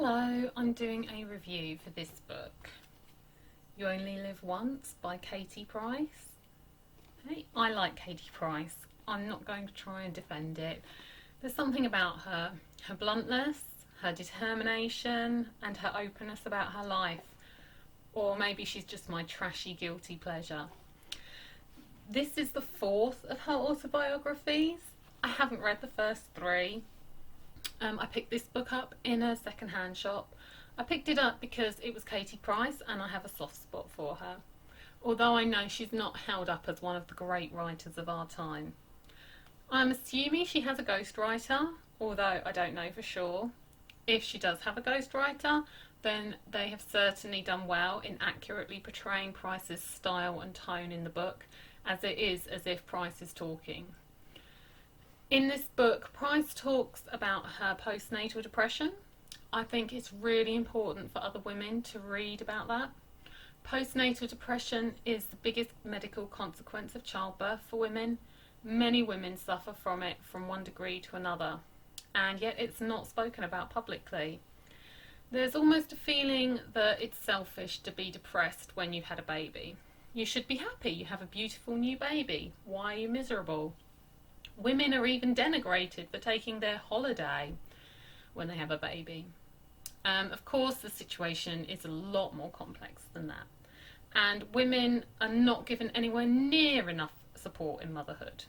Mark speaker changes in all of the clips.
Speaker 1: Hello, I'm doing a review for this book, You Only Live Once by Katie Price. Hey, I like Katie Price. I'm not going to try and defend it. There's something about her bluntness, her determination, and her openness about her life. Or maybe she's just my trashy guilty pleasure. This is the fourth of her autobiographies. I haven't read the first three. I picked this book up in a second-hand shop. I picked it up because it was Katie Price and I have a soft spot for her, although I know she's not held up as one of the great writers of our time. I'm assuming she has a ghostwriter, although I don't know for sure. If she does have a ghostwriter, then they have certainly done well in accurately portraying Price's style and tone in the book, as it is as if Price is talking. In this book, Price talks about her postnatal depression. I think it's really important for other women to read about that. Postnatal depression is the biggest medical consequence of childbirth for women. Many women suffer from it from one degree to another, and yet it's not spoken about publicly. There's almost a feeling that it's selfish to be depressed when you've had a baby. You should be happy, you have a beautiful new baby. Why are you miserable? Women are even denigrated for taking their holiday when they have a baby. Of course, the situation is a lot more complex than that. And women are not given anywhere near enough support in motherhood.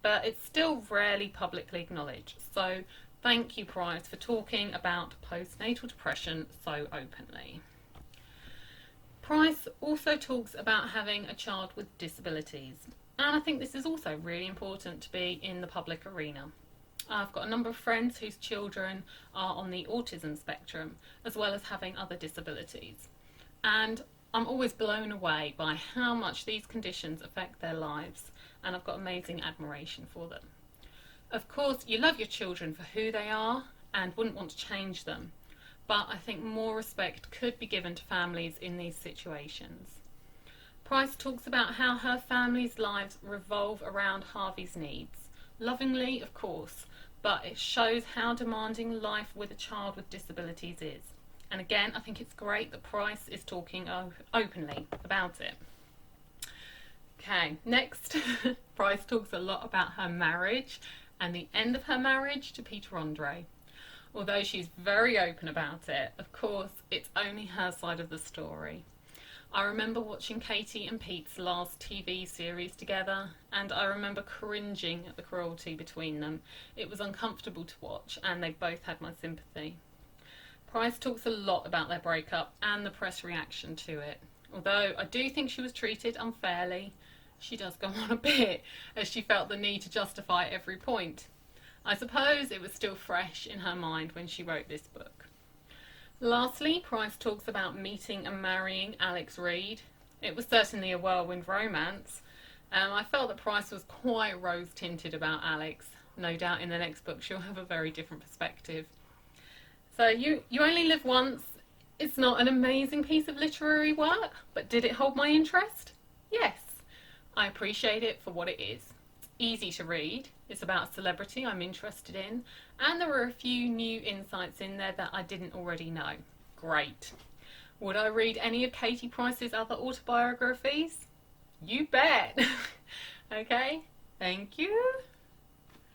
Speaker 1: But it's still rarely publicly acknowledged. So thank you, Price, for talking about postnatal depression so openly. Price also talks about having a child with disabilities. And I think this is also really important to be in the public arena. I've got a number of friends whose children are on the autism spectrum, as well as having other disabilities. And I'm always blown away by how much these conditions affect their lives, and I've got amazing admiration for them. Of course, you love your children for who they are and wouldn't want to change them, but I think more respect could be given to families in these situations. Price talks about how her family's lives revolve around Harvey's needs. Lovingly, of course, but it shows how demanding life with a child with disabilities is. And again, I think it's great that Price is talking openly about it. Okay, next, Price talks a lot about her marriage and the end of her marriage to Peter Andre. Although she's very open about it, of course, it's only her side of the story. I remember watching Katie and Pete's last TV series together, and I remember cringing at the cruelty between them. It was uncomfortable to watch, and they both had my sympathy. Price talks a lot about their breakup and the press reaction to it. Although I do think she was treated unfairly, she does go on a bit, as she felt the need to justify every point. I suppose it was still fresh in her mind when she wrote this book. Lastly, Price talks about meeting and marrying Alex Reid. It was certainly a whirlwind romance. I felt that Price was quite rose-tinted about Alex. No doubt in the next book she'll have a very different perspective. So You Only Live Once. It's not an amazing piece of literary work, but did it hold my interest? Yes. I appreciate it for what it is. It's easy to read. It's about a celebrity I'm interested in, and there were a few new insights in there that I didn't already know. Great. Would I read any of Katie Price's other autobiographies? You bet. Okay, thank you.